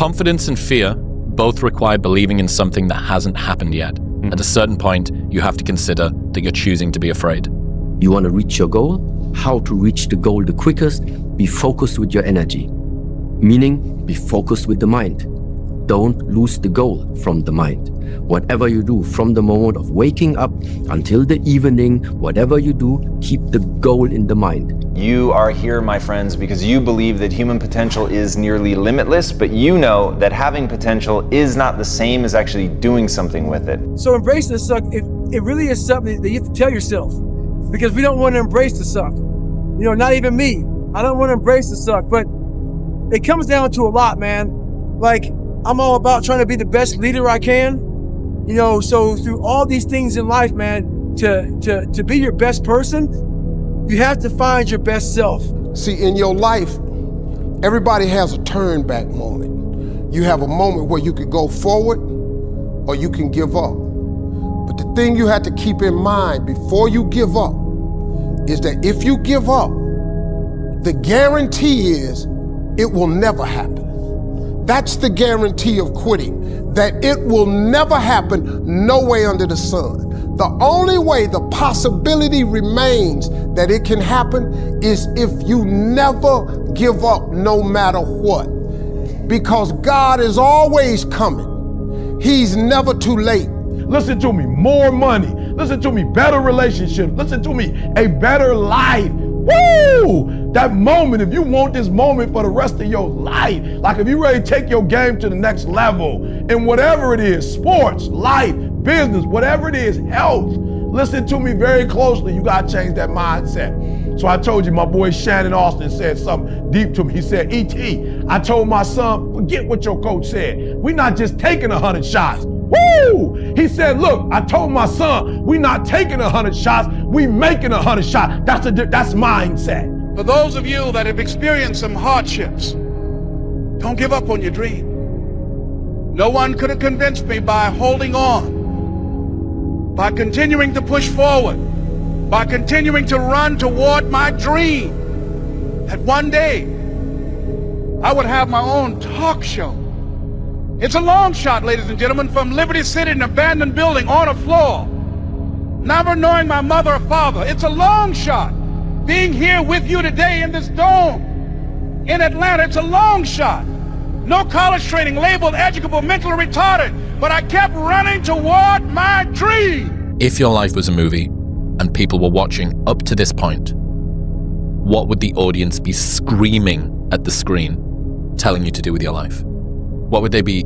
Confidence and fear both require believing in something that hasn't happened yet. At a certain point, you have to consider that you're choosing to be afraid. You want to reach your goal? How to reach the goal the quickest? Be focused with your energy. Meaning, be focused with the mind. Don't lose the goal from the mind. Whatever you do, from the moment of waking up until the evening, whatever you do, keep the goal in the mind. You are here, my friends, because you believe that human potential is nearly limitless, but you know that having potential is not the same as actually doing something with it. So embracing the suck, it really is something that you have to tell yourself, because we don't want to embrace the suck. You know, not even me. I don't want to embrace the suck, but it comes down to a lot, man. Like, I'm all about trying to be the best leader I can. You know, so through all these things in life, man, to be your best person, you have to find your best self. See, in your life, everybody has a turn back moment. You have a moment where you could go forward or you can give up. But the thing you have to keep in mind before you give up is that if you give up, the guarantee is it will never happen. That's the guarantee of quitting, that it will never happen, no way under the sun. The only way the possibility remains that it can happen is if you never give up no matter what. Because God is always coming. He's never too late. Listen to me, more money. Listen to me, better relationships. Listen to me, a better life. Woo! That moment, if you want this moment for the rest of your life, like if you ready to take your game to the next level, in whatever it is, sports, life, business, whatever it is, health, listen to me very closely. You gotta change that mindset. So I told you, my boy Shannon Austin said something deep to me. He said, E.T., I told my son, forget what your coach said. We're not just taking 100 shots. Woo! He said, look, I told my son, we're not taking 100 shots, we making 100 shots. That's mindset. For those of you that have experienced some hardships, don't give up on your dream. No one could have convinced me by holding on, by continuing to push forward, by continuing to run toward my dream, that one day I would have my own talk show. It's a long shot, ladies and gentlemen, from Liberty City, an abandoned building on a floor, never knowing my mother or father. It's a long shot. Being here with you today in this dome in Atlanta, it's a long shot. No college training, labeled educable, mentally retarded, but I kept running toward my dream. If your life was a movie and people were watching up to this point, what would the audience be screaming at the screen, telling you to do with your life? What would they be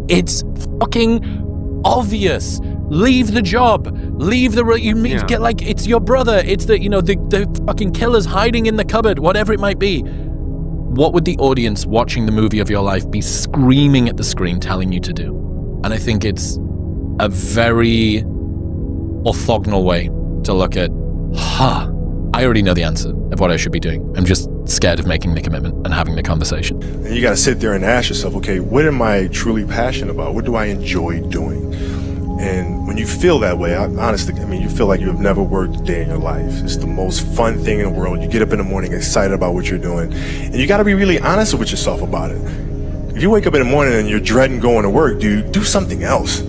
it's fucking obvious. Leave the job. Leave the, get like, it's your brother. It's the fucking killer's hiding in the cupboard, whatever it might be. What would the audience watching the movie of your life be screaming at the screen, telling you to do? And I think it's a very orthogonal way to look at, I already know the answer of what I should be doing. I'm just scared of making the commitment and having the conversation. And you got to sit there and ask yourself, okay, what am I truly passionate about? What do I enjoy doing? And when you feel that way, honestly, you feel like you have never worked a day in your life. It's the most fun thing in the world. You get up in the morning excited about what you're doing. And you got to be really honest with yourself about it. If you wake up in the morning and you're dreading going to work, do something else.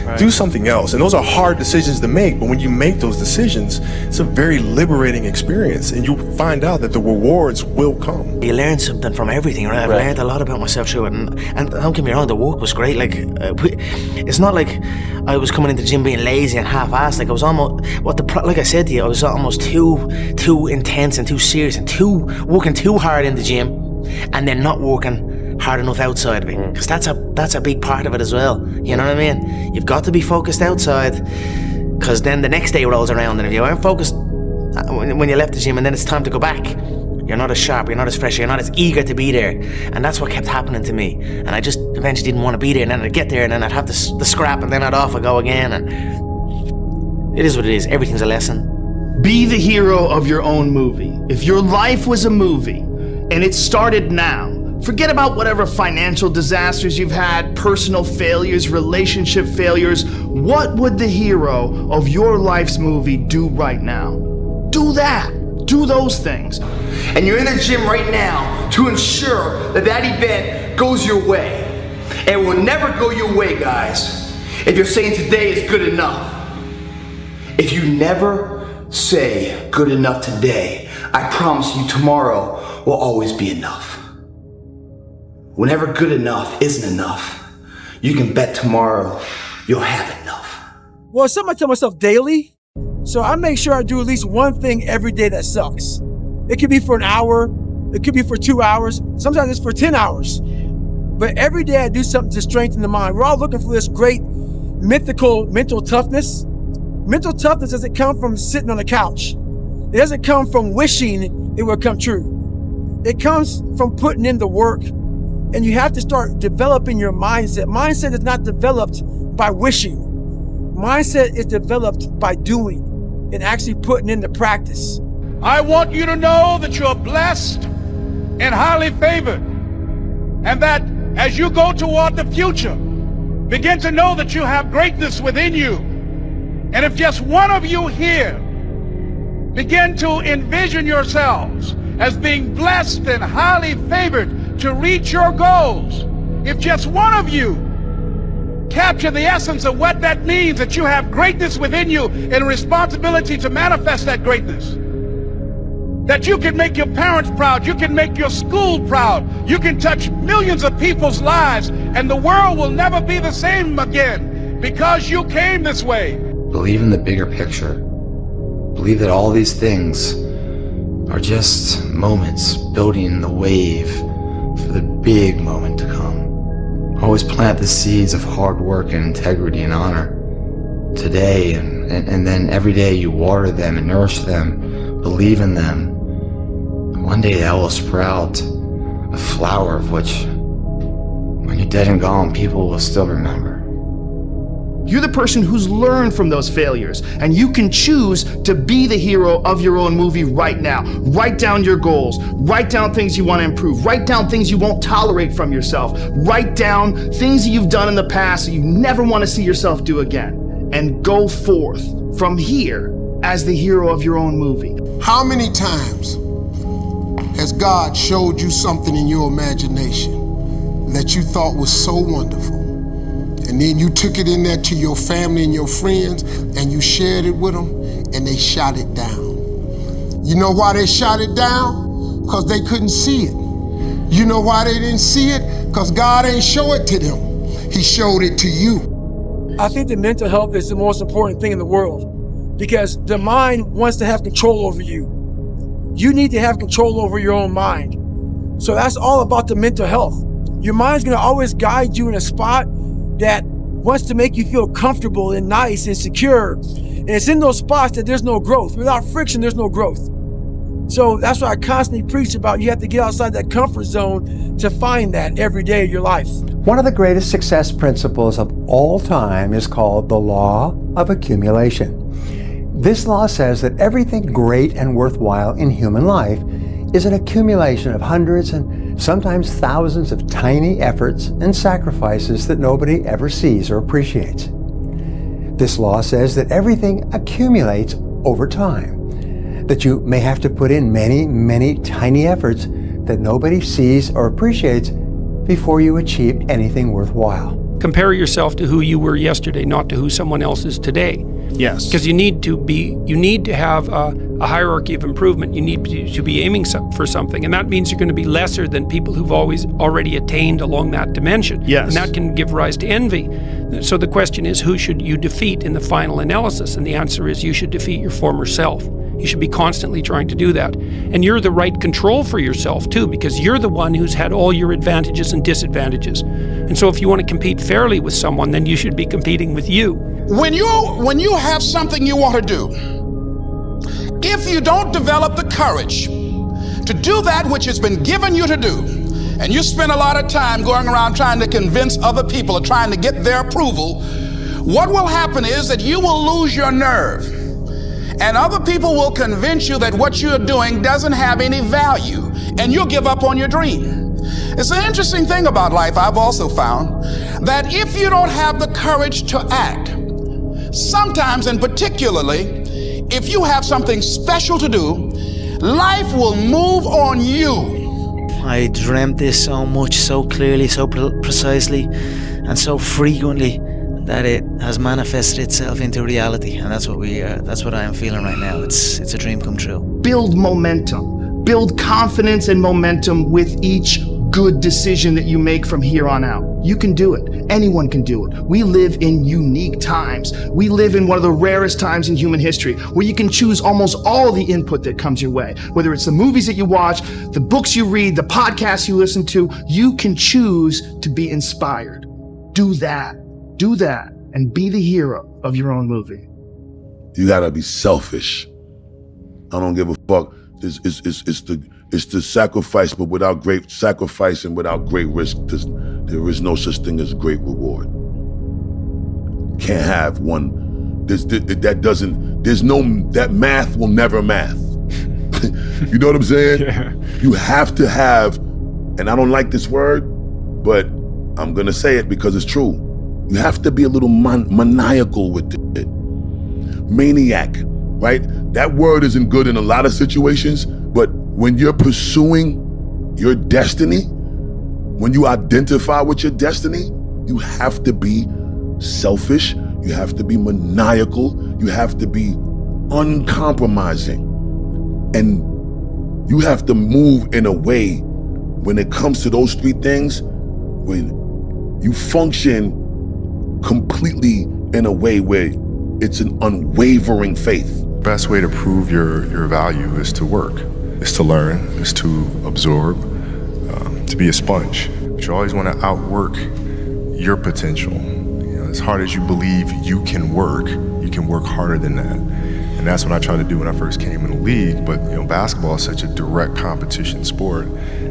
Right. Do something else. And those are hard decisions to make, but when you make those decisions, it's a very liberating experience, and you find out that the rewards will come. You learn something from everything, right? I've learned a lot about myself through it, and don't get me wrong, the work was great. Like, it's not like I was coming into the gym being lazy and half-assed. Like, I was almost, like I said to you, I was almost too intense and too serious and working too hard in the gym, and then not working hard enough outside of it, because that's a big part of it as well. You know what I mean? You've got to be focused outside, because then the next day rolls around, and if you aren't focused when you left the gym and then it's time to go back, you're not as sharp, you're not as fresh, you're not as eager to be there. And that's what kept happening to me, and I just eventually didn't want to be there, and then I'd get there and then I'd have the scrap, and then I'd off I go again. And it is what it is. Everything's a lesson. Be the hero of your own movie. If your life was a movie and it started now, forget about whatever financial disasters you've had, personal failures, relationship failures. What would the hero of your life's movie do right now? Do that. Do those things. And you're in the gym right now to ensure that event goes your way. It will never go your way, guys, if you're saying today is good enough. If you never say good enough today, I promise you tomorrow will always be enough. Whenever good enough isn't enough, you can bet tomorrow you'll have enough. Well, it's something I tell myself daily. So I make sure I do at least one thing every day that sucks. It could be for an hour. It could be for 2 hours. Sometimes it's for 10 hours. But every day I do something to strengthen the mind. We're all looking for this great mythical mental toughness. Mental toughness doesn't come from sitting on a couch. It doesn't come from wishing it would come true. It comes from putting in the work. And you have to start developing your mindset. Mindset is not developed by wishing. Mindset is developed by doing and actually putting into practice. I want you to know that you're blessed and highly favored, and that as you go toward the future, begin to know that you have greatness within you. And if just one of you here begin to envision yourselves as being blessed and highly favored to reach your goals, if just one of you capture the essence of what that means, that you have greatness within you and a responsibility to manifest that greatness, that you can make your parents proud, you can make your school proud, you can touch millions of people's lives, and the world will never be the same again because you came this way. Believe in the bigger picture. Believe that all these things are just moments building the wave for the big moment to come. Always plant the seeds of hard work and integrity and honor today, and then every day you water them and nourish them, believe in them. And one day that will sprout a flower of which, when you're dead and gone, people will still remember. You're the person who's learned from those failures, and you can choose to be the hero of your own movie right now. Write down your goals. Write down things you want to improve. Write down things you won't tolerate from yourself. Write down things that you've done in the past that you never want to see yourself do again. And go forth from here as the hero of your own movie. How many times has God showed you something in your imagination that you thought was so wonderful? And then you took it in there to your family and your friends and you shared it with them and they shot it down. You know why they shot it down? Because they couldn't see it. You know why they didn't see it? Because God ain't show it to them. He showed it to you. I think that mental health is the most important thing in the world because the mind wants to have control over you. You need to have control over your own mind. So that's all about the mental health. Your mind's gonna always guide you in a spot that wants to make you feel comfortable and nice and secure. And it's in those spots that there's no growth. Without friction, there's no growth. So that's what I constantly preach about. You have to get outside that comfort zone to find that every day of your life. One of the greatest success principles of all time is called the law of accumulation. This law says that everything great and worthwhile in human life is an accumulation of hundreds and sometimes thousands of tiny efforts and sacrifices that nobody ever sees or appreciates. This law says that everything accumulates over time, that you may have to put in many, many tiny efforts that nobody sees or appreciates before you achieve anything worthwhile. Compare yourself to who you were yesterday, not to who someone else is today. Yes. Because you need to have a hierarchy of improvement. You need to be aiming for something, and that means you're going to be lesser than people who've already attained along that dimension. Yes. And that can give rise to envy. So the question is, who should you defeat in the final analysis? And the answer is you should defeat your former self. You should be constantly trying to do that. And you're the right control for yourself too, because you're the one who's had all your advantages and disadvantages. And so if you want to compete fairly with someone, then you should be competing with you. When you have something you want to do, if you don't develop the courage to do that which has been given you to do, and you spend a lot of time going around trying to convince other people or trying to get their approval, what will happen is that you will lose your nerve. And other people will convince you that what you're doing doesn't have any value, and you'll give up on your dream. It's an interesting thing about life, I've also found, that if you don't have the courage to act, sometimes and particularly, if you have something special to do, life will move on you. I dreamt this so much, so clearly, so precisely, and so frequently that it has manifested itself into reality. And that's what I am feeling right now. It's a dream come true. Build momentum. Build confidence and momentum with each good decision that you make from here on out. You can do it. Anyone can do it. We live in unique times. We live in one of the rarest times in human history where you can choose almost all the input that comes your way. Whether it's the movies that you watch, the books you read, the podcasts you listen to, you can choose to be inspired. Do that. Do that and be the hero of your own movie. You gotta be selfish. I don't give a fuck. It's the sacrifice, but without great sacrifice and without great risk, there is no such thing as great reward. Can't have one. That math will never math. You know what I'm saying? Yeah. You have to have, and I don't like this word, but I'm gonna say it because it's true. You have to be a little maniacal with it. Maniac, right? That word isn't good in a lot of situations, but when you're pursuing your destiny, when you identify with your destiny, you have to be selfish, you have to be maniacal, you have to be uncompromising. And you have to move in a way, when it comes to those three things, when you function completely in a way where it's an unwavering faith. Best way to prove your value is to work, is to learn, is to absorb, to be a sponge. But you always want to outwork your potential. You know, as hard as you believe you can work harder than that. And that's what I tried to do when I first came in the league. But you know, basketball is such a direct competition sport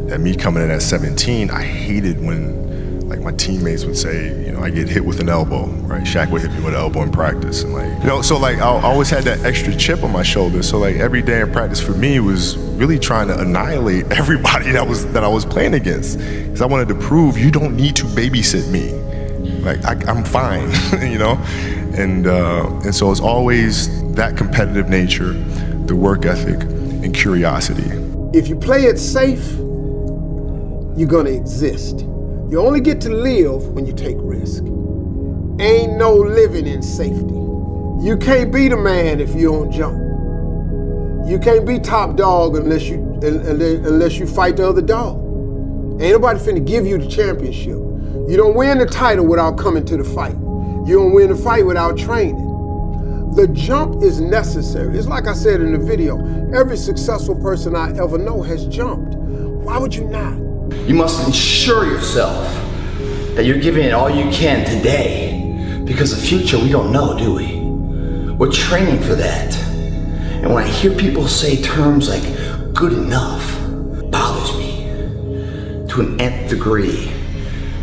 that me coming in at 17, I hated when like my teammates would say, you know, I get hit with an elbow, right? Shaq would hit me with an elbow in practice. And like, you know, so like I always had that extra chip on my shoulder. So like every day in practice for me was really trying to annihilate everybody that I was playing against. Because I wanted to prove you don't need to babysit me. Like I'm fine, you know? And so it's always that competitive nature, the work ethic, and curiosity. If you play it safe, you're gonna exist. You only get to live when you take risk. Ain't no living in safety. You can't be the man if you don't jump. You can't be top dog unless you fight the other dog. Ain't nobody finna give you the championship. You don't win the title without coming to the fight. You don't win the fight without training. The jump is necessary. It's like I said in the video, every successful person I ever know has jumped. Why would you not? You must ensure yourself that you're giving it all you can today, because the future we don't know, do we? We're training for that. And when I hear people say terms like good enough, it bothers me to an nth degree,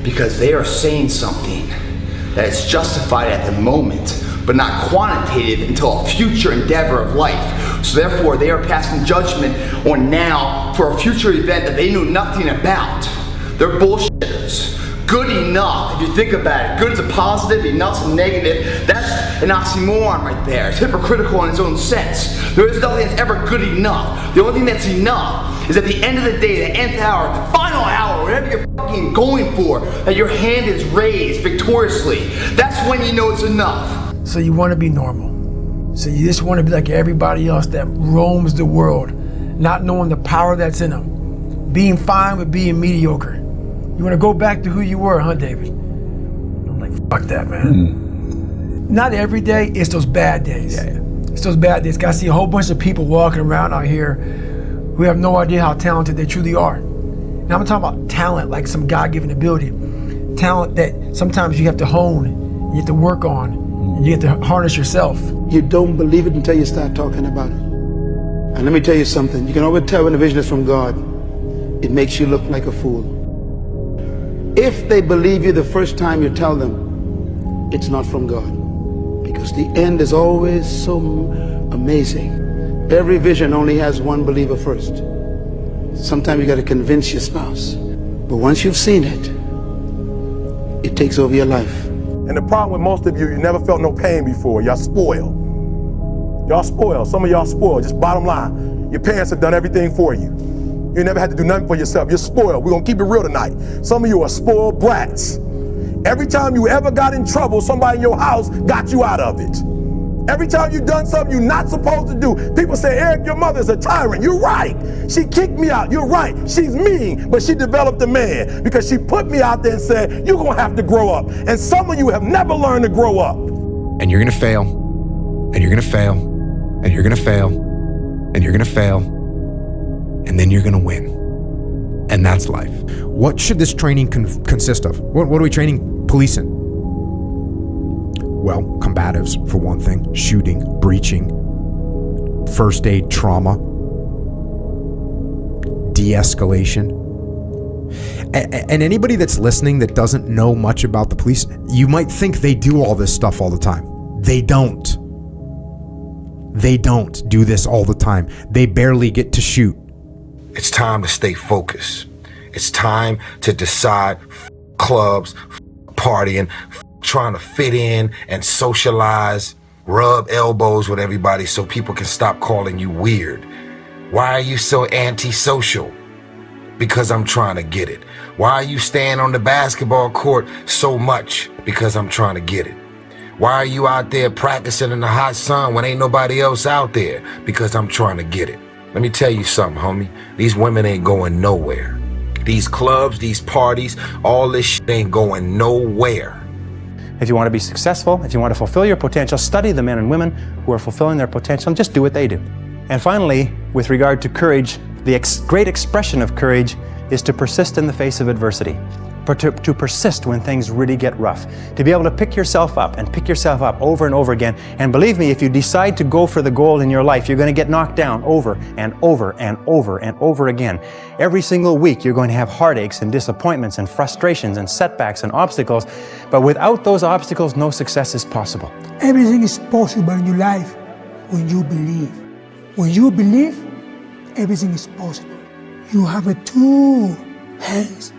because they are saying something that is justified at the moment, but not quantitative until a future endeavor of life. So therefore, they are passing judgment on now for a future event that they knew nothing about. They're bullshitters. Good enough, if you think about it, good is a positive, enough's a negative. That's an oxymoron right there. It's hypocritical in its own sense. There is nothing that's ever good enough. The only thing that's enough is at the end of the day, the nth hour, the final hour, whatever you're fucking going for, that your hand is raised victoriously. That's when you know it's enough. So you want to be normal. So you just want to be like everybody else that roams the world, not knowing the power that's in them. Being fine with being mediocre. You want to go back to who you were, huh, David? I'm like, fuck that, man. Not every day, it's those bad days. Yeah. It's those bad days. I see a whole bunch of people walking around out here who have no idea how talented they truly are. Now I'm talking about talent, like some God-given ability. Talent that sometimes you have to hone, you have to work on, and you have to harness yourself. You don't believe it until you start talking about it. And let me tell you something, you can always tell when a vision is from God. It makes you look like a fool. If they believe you the first time you tell them, it's not from God. Because the end is always so amazing. Every vision only has one believer first. Sometimes you got to convince your spouse. But once you've seen it, it takes over your life. And the problem with most of you never felt no pain before. Y'all spoiled. Y'all spoiled. Some of y'all spoiled. Just bottom line. Your parents have done everything for you. You never had to do nothing for yourself. You're spoiled. We're gonna keep it real tonight. Some of you are spoiled brats. Every time you ever got in trouble, somebody in your house got you out of it. Every time you've done something you're not supposed to do, people say, Eric, your mother's a tyrant. You're right. She kicked me out. You're right. She's mean, but she developed a man because she put me out there and said, you're going to have to grow up. And some of you have never learned to grow up. And you're going to fail, and you're going to fail, and you're going to fail, and you're going to fail, and then you're going to win. And that's life. What should this training consist of? What are we training police in? Well, combatives, for one thing, shooting, breaching, first aid, trauma, de-escalation. And anybody that's listening that doesn't know much about the police, you might think they do all this stuff all the time. They don't. They don't do this all the time. They barely get to shoot. It's time to stay focused. It's time to decide clubs, partying, trying to fit in and socialize, rub elbows with everybody so people can stop calling you weird. Why are you so antisocial? Because I'm trying to get it. Why are you staying on the basketball court so much? Because I'm trying to get it. Why are you out there practicing in the hot sun when ain't nobody else out there? Because I'm trying to get it. Let me tell you something, homie. These women ain't going nowhere. These clubs, these parties, all this shit ain't going nowhere. If you want to be successful, if you want to fulfill your potential, study the men and women who are fulfilling their potential and just do what they do. And finally, with regard to courage, the great expression of courage is to persist in the face of adversity. To persist when things really get rough. To be able to pick yourself up and pick yourself up over and over again. And believe me, if you decide to go for the goal in your life, you're going to get knocked down over and over and over and over again. Every single week, you're going to have heartaches and disappointments and frustrations and setbacks and obstacles. But without those obstacles, no success is possible. Everything is possible in your life when you believe. When you believe, everything is possible. You have 2 hands.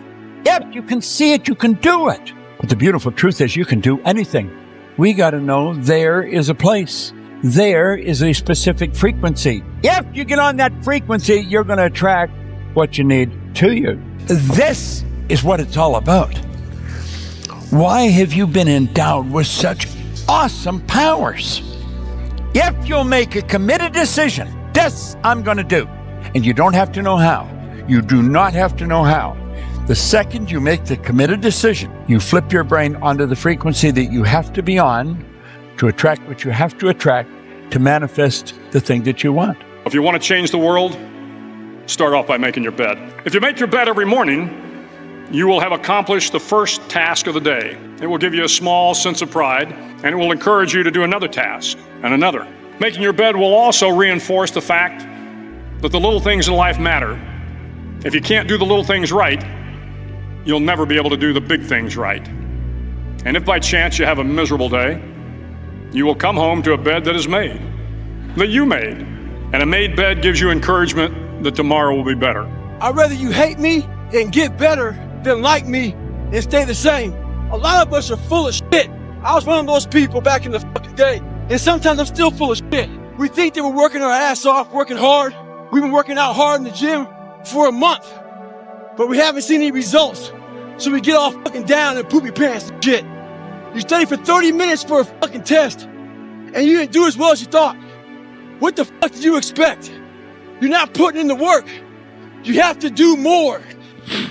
Yep, you can see it, you can do it. But the beautiful truth is you can do anything. We got to know there is a place. There is a specific frequency. If you get on that frequency, you're going to attract what you need to you. This is what it's all about. Why have you been endowed with such awesome powers? If you'll make a committed decision, this I'm going to do. And you don't have to know how. You do not have to know how. The second you make the committed decision, you flip your brain onto the frequency that you have to be on to attract what you have to attract to manifest the thing that you want. If you want to change the world, start off by making your bed. If you make your bed every morning, you will have accomplished the first task of the day. It will give you a small sense of pride, and it will encourage you to do another task and another. Making your bed will also reinforce the fact that the little things in life matter. If you can't do the little things right, you'll never be able to do the big things right. And if by chance you have a miserable day, you will come home to a bed that is made, that you made. And a made bed gives you encouragement that tomorrow will be better. I'd rather you hate me and get better than like me and stay the same. A lot of us are full of shit. I was one of those people back in the fucking day, and sometimes I'm still full of shit. We think that we're working our ass off, working hard. We've been working out hard in the gym for a month, but we haven't seen any results. So we get all fucking down and poopy pants and shit. You study for 30 minutes for a fucking test, and you didn't do as well as you thought. What the fuck did you expect? You're not putting in the work. You have to do more.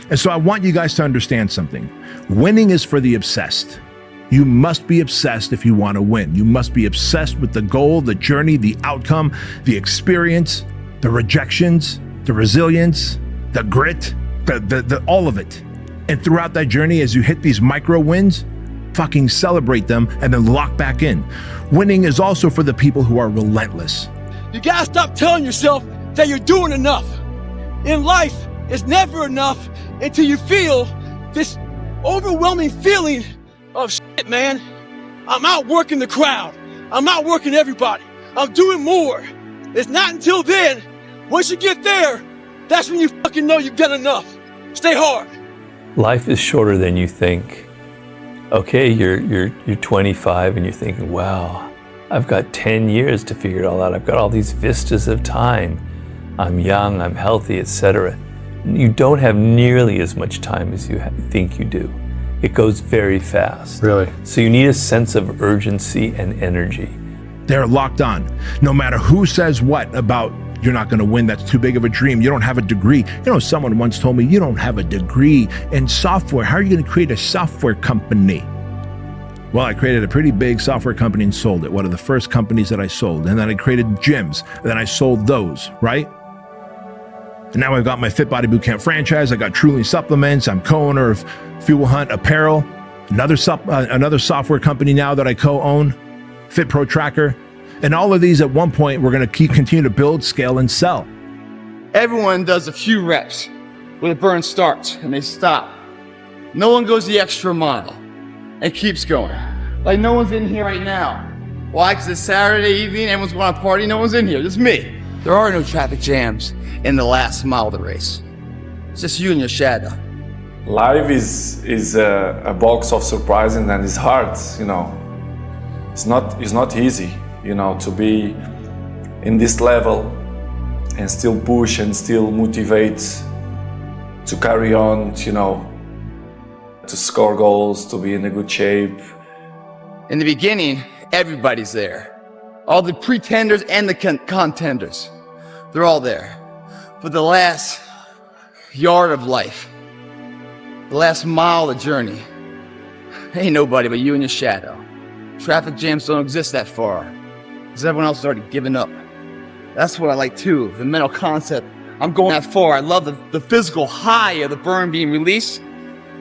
And so I want you guys to understand something. Winning is for the obsessed. You must be obsessed if you want to win. You must be obsessed with the goal, the journey, the outcome, the experience, the rejections, the resilience, the grit, the all of it. And throughout that journey, as you hit these micro wins, fucking celebrate them and then lock back in. Winning is also for the people who are relentless. You gotta stop telling yourself that you're doing enough. In life, it's never enough until you feel this overwhelming feeling of shit, man. I'm outworking the crowd. I'm outworking everybody. I'm doing more. It's not until then, once you get there, that's when you fucking know you've done enough. Stay hard. Life is shorter than you think. Okay, you're 25 and you're thinking, wow, I've got 10 years to figure it all out. I've got all these vistas of time. I'm young, I'm healthy, etc. you don't have nearly as much time as you think you do. It goes very fast. Really? So you need a sense of urgency and energy. They're locked on. No matter who says what about you're not going to win, that's too big of a dream, you don't have a degree. You know, someone once told me, you don't have a degree in software. How are you going to create a software company? Well, I created a pretty big software company and sold it. One of the first companies that I sold. And then I created gyms. And then I sold those, right? And now I've got my Fit Body Bootcamp franchise. I got Truly Supplements. I'm co-owner of Fuel Hunt Apparel. Another software company now that I co-own, Fit Pro Tracker. And all of these at one point, we're going to continue to build, scale, and sell. Everyone does a few reps where the burn starts and they stop. No one goes the extra mile and keeps going. Like no one's in here right now. Why? Because it's Saturday evening, everyone's going to party, no one's in here, just me. There are no traffic jams in the last mile of the race. It's just you and your shadow. Life is a box of surprises and it's hard, you know. It's not easy, you know, to be in this level and still push and still motivate to carry on, you know, to score goals, to be in a good shape. In the beginning, everybody's there. All the pretenders and the contenders. They're all there. But the last yard of life, the last mile of the journey, ain't nobody but you and your shadow. Traffic jams don't exist that far, because everyone else has already given up. That's what I like too, the mental concept. I'm going that far. I love the physical high of the burn being released.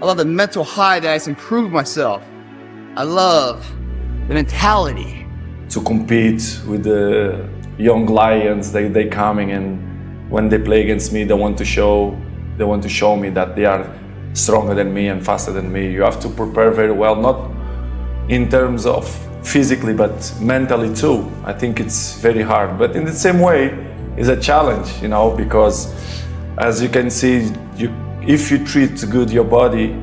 I love the mental high that I can improve myself. I love the mentality. To compete with the young lions, they coming, and when they play against me, they want to show me that they are stronger than me and faster than me. You have to prepare very well, not in terms of physically, but mentally too. I think it's very hard, but in the same way, it's a challenge, you know, because as you can see, if you treat good your body,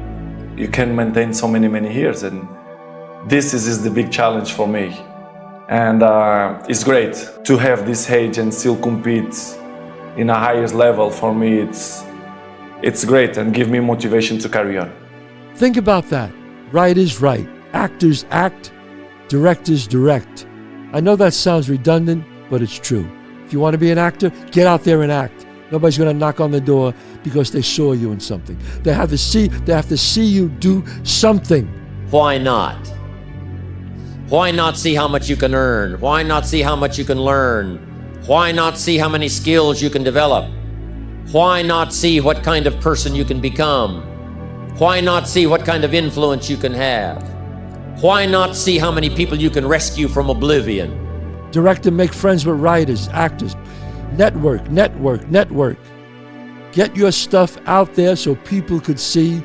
you can maintain so many years, and this is the big challenge for me. And it's great to have this age and still compete in a highest level. For me, it's great and give me motivation to carry on. Think about that. Right is right. Actors act, directors direct. I know that sounds redundant, but it's true. If you want to be an actor, get out there and act. Nobody's going to knock on the door because they saw you in something. They have to see you do something. Why not? Why not see how much you can earn? Why not see how much you can learn? Why not see how many skills you can develop? Why not see what kind of person you can become? Why not see what kind of influence you can have? Why not see how many people you can rescue from oblivion? Direct and make friends with writers, actors. Network. Get your stuff out there so people could see.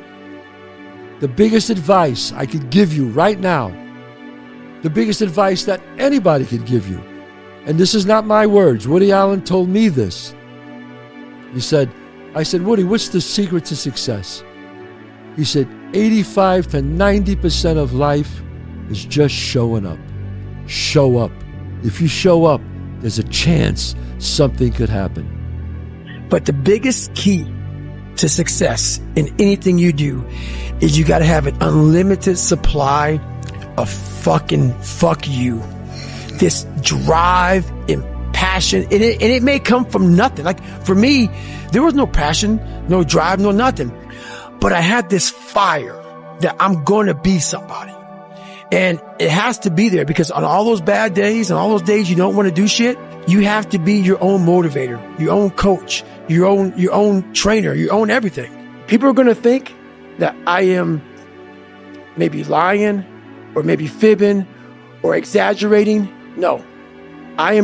The biggest advice I could give you right now, the biggest advice that anybody could give you, and this is not my words, Woody Allen told me this. I said, Woody, what's the secret to success? He said, 85 to 90% of life is just showing up. Show up. If you show up, there's a chance something could happen. But the biggest key to success in anything you do is you got to have an unlimited supply of fucking fuck you. This drive and passion, and it may come from nothing. Like for me, there was no passion, no drive, no nothing. But I had this fire that I'm going to be somebody. And it has to be there because on all those bad days and all those days you don't want to do shit, you have to be your own motivator, your own coach, your own trainer, your own everything. People are going to think that I am maybe lying or maybe fibbing or exaggerating. No, I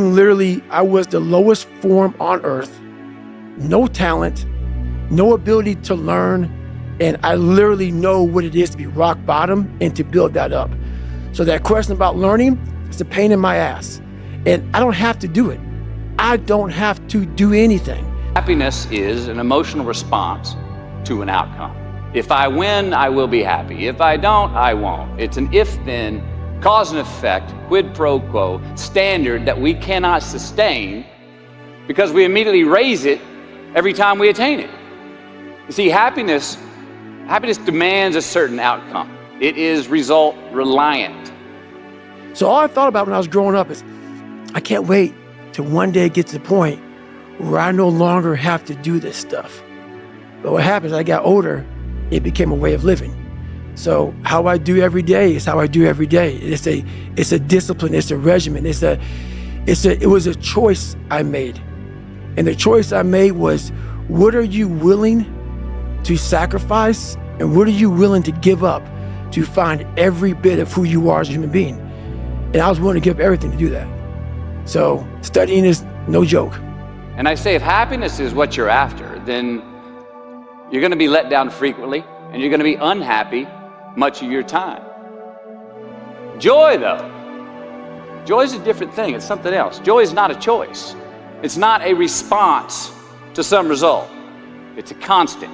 was the lowest form on earth. No talent, no ability to learn. And I literally know what it is to be rock bottom and to build that up. So that question about learning, it's a pain in my ass. And I don't have to do it. I don't have to do anything. Happiness is an emotional response to an outcome. If I win, I will be happy. If I don't, I won't. It's an if-then, cause and effect, quid pro quo standard that we cannot sustain because we immediately raise it every time we attain it. You see, happiness demands a certain outcome. It is result reliant. So all I thought about when I was growing up is, I can't wait till one day it gets to the point where I no longer have to do this stuff. But what happens, as I got older, it became a way of living. So how I do every day is how I do every day. It's a discipline, it's a regimen, it was a choice I made. And the choice I made was, what are you willing to sacrifice and what are you willing to give up to find every bit of who you are as a human being? And I was willing to give up everything to do that. So studying is no joke. And I say, if happiness is what you're after, then you're going to be let down frequently and you're going to be unhappy much of your time. Joy, though, joy is a different thing. It's something else. Joy is not a choice. It's not a response to some result. It's a constant.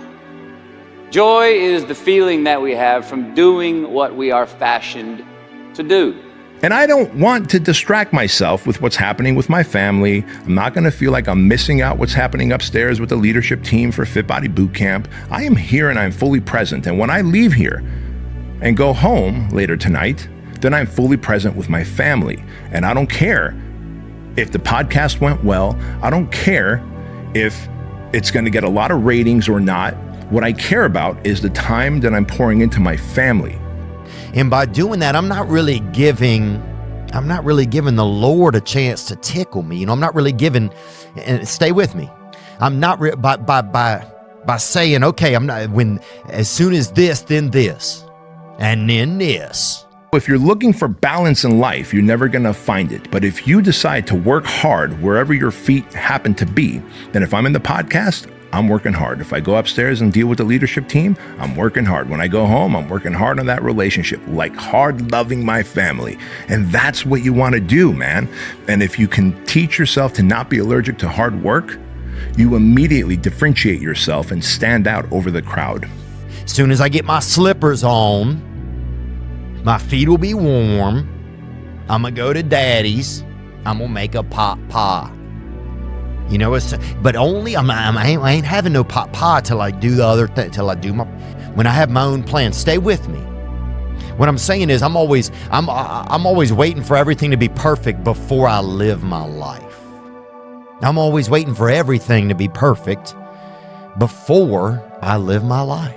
Joy is the feeling that we have from doing what we are fashioned to do. And I don't want to distract myself with what's happening with my family. I'm not going to feel like I'm missing out what's happening upstairs with the leadership team for Fit Body Boot Camp. I am here and I'm fully present. And when I leave here and go home later tonight, then I'm fully present with my family. And I don't care if the podcast went well. I don't care if it's going to get a lot of ratings or not. What I care about is the time that I'm pouring into my family. And by doing that, I'm not really giving the Lord a chance to tickle me. I'm not really giving, and stay with me. I'm not by saying, okay, I'm not, as soon as this, then this, and then this. If you're looking for balance in life, you're never going to find it. But if you decide to work hard wherever your feet happen to be, then if I'm in the podcast, I'm working hard. If I go upstairs and deal with the leadership team, I'm working hard. When I go home, I'm working hard on that relationship, like hard loving my family. And that's what you want to do, man. And if you can teach yourself to not be allergic to hard work, you immediately differentiate yourself and stand out over the crowd. As soon as I get my slippers on, my feet will be warm. I'm going to go to Daddy's. I'm going to make a pot pie. You know, but only I ain't having no pot pie till I do the other thing, till I do when I have my own plan. Stay with me. What I'm saying is I'm always waiting for everything to be perfect before I live my life. I'm always waiting for everything to be perfect before I live my life.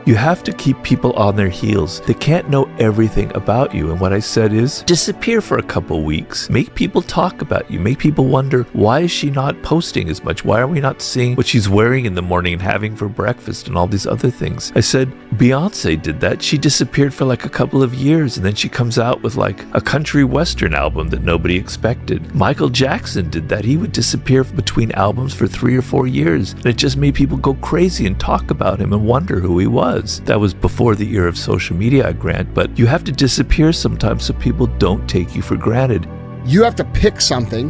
You have to keep people on their heels. They can't know everything about you. And what I said is, disappear for a couple weeks. Make people talk about you. Make people wonder, why is she not posting as much? Why are we not seeing what she's wearing in the morning and having for breakfast and all these other things? I said, Beyonce did that. She disappeared for like a couple of years and then she comes out with like a country western album that nobody expected. Michael Jackson did that. He would disappear between albums for 3 or 4 years. And it just made people go crazy and talk about him and wonder who he was. That was before the era of social media, I grant, but you have to disappear sometimes so people don't take you for granted. You have to pick something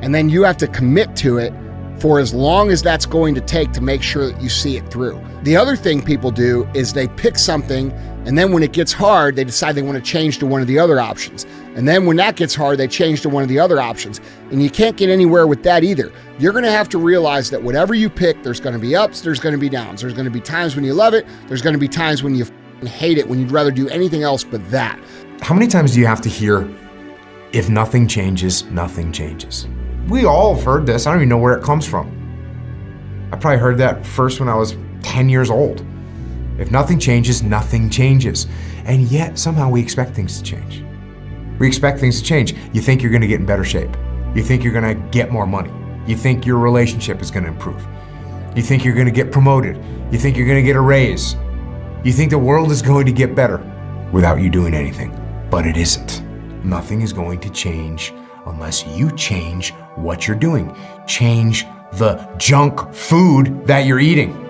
and then you have to commit to it for as long as that's going to take to make sure that you see it through. The other thing people do is they pick something and then when it gets hard, they decide they want to change to one of the other options. And then when that gets hard, they change to one of the other options. And you can't get anywhere with that either. You're going to have to realize that whatever you pick, there's going to be ups, there's going to be downs. There's going to be times when you love it. There's going to be times when you hate it, when you'd rather do anything else but that. How many times do you have to hear, if nothing changes, nothing changes? We all have heard this. I don't even know where it comes from. I probably heard that first when I was 10 years old. If nothing changes, nothing changes. And yet somehow we expect things to change. We expect things to change. You think you're going to get in better shape. You think you're going to get more money. You think your relationship is going to improve. You think you're going to get promoted. You think you're going to get a raise. You think the world is going to get better without you doing anything. But it isn't. Nothing is going to change unless you change what you're doing. Change the junk food that you're eating.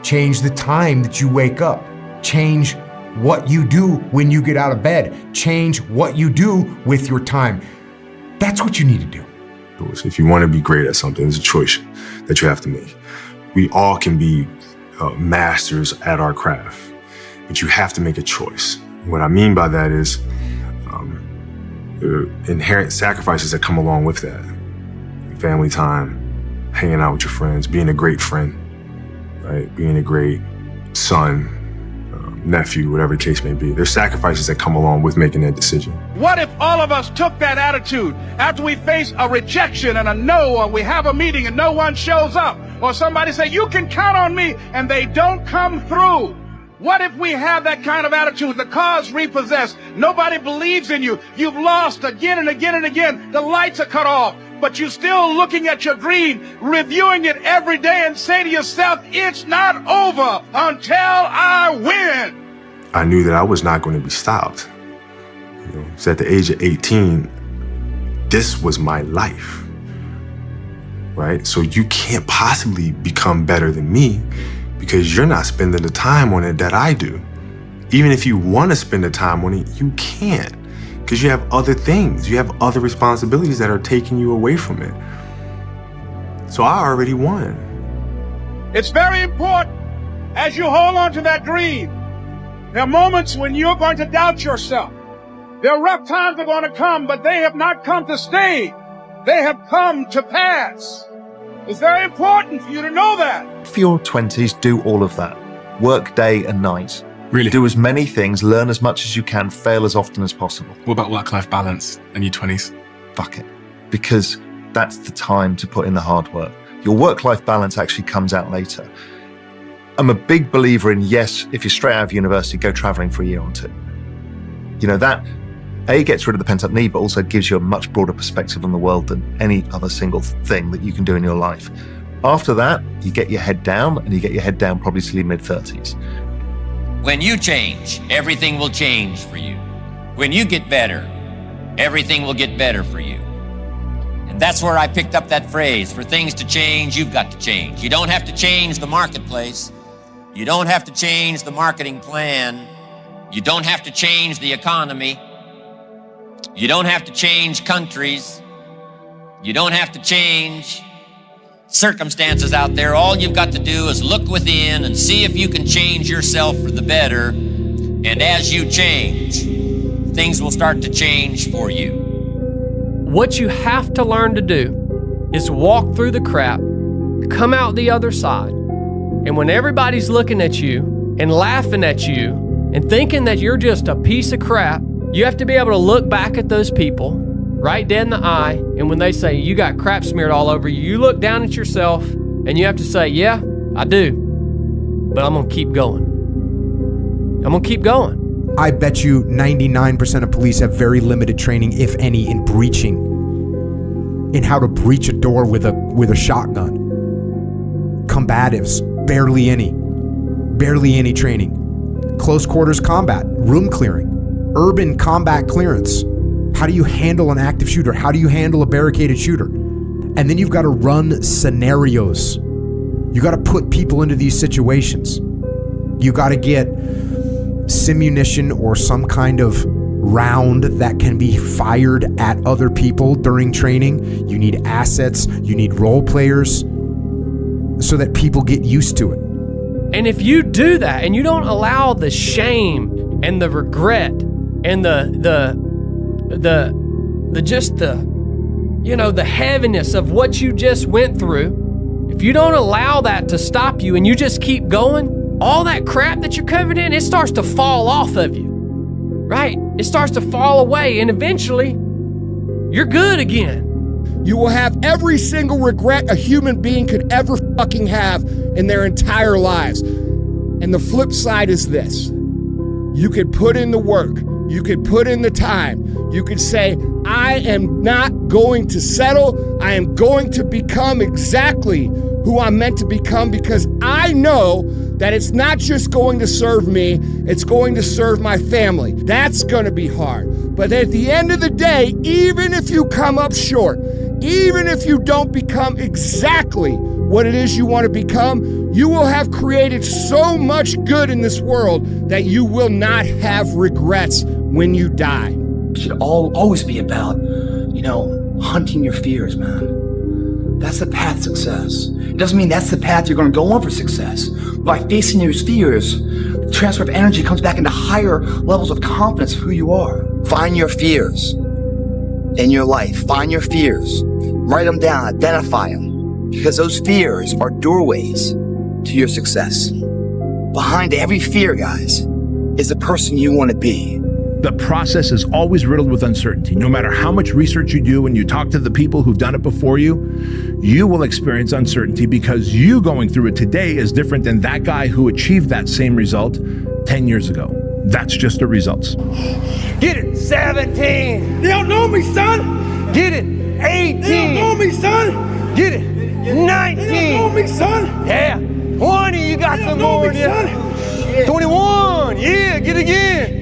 Change the time that you wake up. Change what you do when you get out of bed. Change what you do with your time. That's what you need to do. If you want to be great at something, it's a choice that you have to make. We all can be masters at our craft, but you have to make a choice. What I mean by that is the inherent sacrifices that come along with that. Family time, hanging out with your friends, being a great friend. right? Being a great son, nephew, whatever the case may be. There's sacrifices that come along with making that decision. What if all of us took that attitude after we face a rejection and a no, or we have a meeting and no one shows up, or somebody say, you can count on me, and they don't come through? What if we have that kind of attitude? The car's repossessed. Nobody believes in you. You've lost again and again and again. The lights are cut off, but you're still looking at your dream, reviewing it every day, and say to yourself, it's not over until I win. I knew that I was not going to be stopped. So at the age of 18, this was my life, right? So you can't possibly become better than me because you're not spending the time on it that I do. Even if you want to spend the time on it, you can't, because you have other things. You have other responsibilities that are taking you away from it. So I already won. It's very important as you hold on to that dream. There are moments when you're going to doubt yourself. There are rough times that are going to come, but they have not come to stay. They have come to pass. It's very important for you to know that. For your 20s, do all of that. Work day and night. Really? Do as many things, learn as much as you can, fail as often as possible. What about work-life balance in your 20s? Fuck it. Because that's the time to put in the hard work. Your work-life balance actually comes out later. I'm a big believer in, yes, if you're straight out of university, go traveling for a year or two. You know, that A, gets rid of the pent-up need, but also gives you a much broader perspective on the world than any other single thing that you can do in your life. After that, you get your head down, and you get your head down probably till your mid-30s. When you change, everything will change for you. When you get better, everything will get better for you. And that's where I picked up that phrase, for things to change, you've got to change. You don't have to change the marketplace. You don't have to change the marketing plan. You don't have to change the economy. You don't have to change countries. You don't have to change circumstances out there. All you've got to do is look within and see if you can change yourself for the better. And as you change, things will start to change for you. What you have to learn to do is walk through the crap, come out the other side, and when everybody's looking at you and laughing at you and thinking that you're just a piece of crap, you have to be able to look back at those people right dead in the eye, and when they say you got crap smeared all over you, you look down at yourself and you have to say, yeah, I do, but I'm gonna keep going. I'm gonna keep going. I bet you 99% of police have very limited training, if any, in breaching, in how to breach a door with a shotgun. Combatives, barely any training. Close quarters combat, room clearing, urban combat clearance. How do you handle an active shooter? How do you handle a barricaded shooter? And then you've got to run scenarios. You got to put people into these situations. You got to get simunition or some kind of round that can be fired at other people during training. You need assets. You need role players so that people get used to it. And if you do that and you don't allow the shame and the regret and the heaviness of what you just went through, if you don't allow that to stop you and you just keep going, all that crap that you're covered in, it starts to fall off of you, right? It starts to fall away, and eventually you're good again. You will have every single regret a human being could ever fucking have in their entire lives. And the flip side is this. You could put in the work. You could put in the time. You could say, I am not going to settle. I am going to become exactly who I'm meant to become, because I know that it's not just going to serve me, it's going to serve my family. That's going to be hard. But at the end of the day, even if you come up short, even if you don't become exactly what it is you want to become, you will have created so much good in this world that you will not have regrets when you die. It should always be about, hunting your fears, man. That's the path to success. It doesn't mean that's the path you're going to go on for success. By facing your fears, the transfer of energy comes back into higher levels of confidence of who you are. Find your fears in your life. Find your fears. Write them down. Identify them. Because those fears are doorways to your success. Behind every fear, guys, is the person you want to be. The process is always riddled with uncertainty. No matter how much research you do and you talk to the people who've done it before you will experience uncertainty because you going through it today is different than that guy who achieved that same result 10 years ago. That's just the results. Get it, 17. They don't know me, son. Get it, 18. They don't know me, son. Get it, 19. They don't know me, son. Yeah, 20, you got some more in there. 21, yeah, get it again.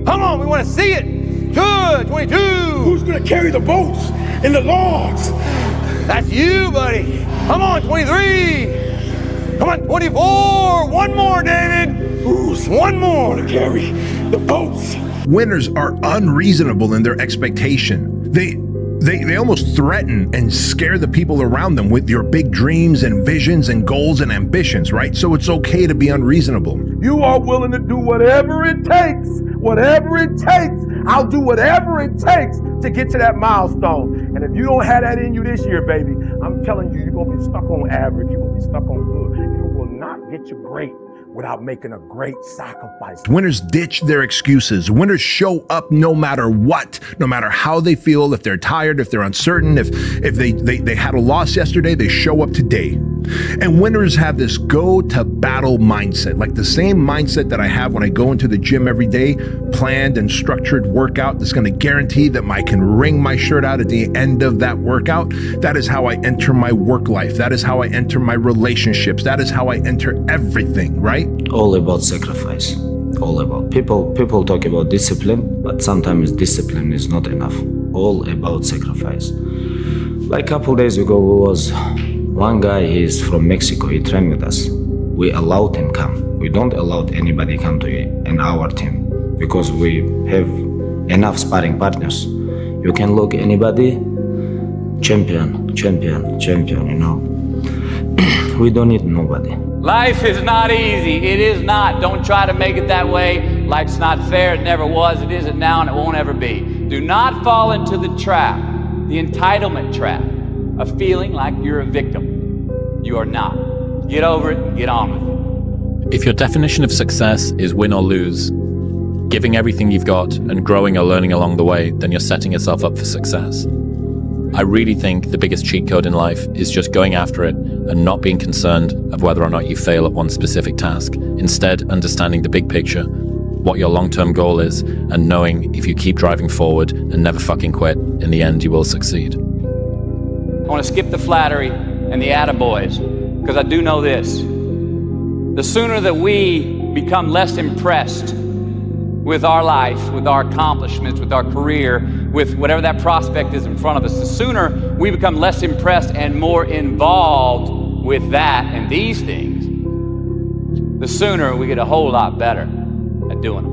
Come on, we want to see it. Good, 22. Who's going to carry the boats and the logs? That's you, buddy. Come on, 23. Come on, 24. One more, David. Who's one more to carry the boats? Winners are unreasonable in their expectation. They almost threaten and scare the people around them with your big dreams and visions and goals and ambitions, right? So it's okay to be unreasonable. You are willing to do whatever it takes. Whatever it takes. I'll do whatever it takes to get to that milestone. And if you don't have that in you this year, baby, I'm telling you, you're going to be stuck on average. You're going to be stuck on good. You will not get your great without making a great sacrifice. Winners ditch their excuses. Winners show up no matter what, no matter how they feel, if they're tired, if they're uncertain, if they had a loss yesterday, they show up today. And winners have this go to battle mindset, like the same mindset that I have when I go into the gym every day, planned and structured workout that's going to guarantee that I can wring my shirt out at the end of that workout. That is how I enter my work life. That is how I enter my relationships. That is how I enter everything, right? All about sacrifice. All about people talk about discipline, but sometimes discipline is not enough. All about sacrifice. Like a couple days ago, was one guy, he's from Mexico, he trained with us. We allowed him come. We don't allow anybody come to in our team because we have enough sparring partners. You can look anybody, champion, you know. We don't need nobody. Life is not easy. It is not. Don't try to make it that way. Life's not fair. It never was. It isn't now, and it won't ever be. Do not fall into the trap, the entitlement trap, of feeling like you're a victim. You are not. Get over it and get on with it. If your definition of success is win or lose, giving everything you've got and growing or learning along the way, then you're setting yourself up for success. I really think the biggest cheat code in life is just going after it and not being concerned of whether or not you fail at one specific task. Instead, understanding the big picture, what your long-term goal is, and knowing if you keep driving forward and never fucking quit, in the end you will succeed. I want to skip the flattery and the attaboys, because I do know this. The sooner that we become less impressed with our life, with our accomplishments, with our career, with whatever that prospect is in front of us, the sooner we become less impressed and more involved with that and these things, the sooner we get a whole lot better at doing them.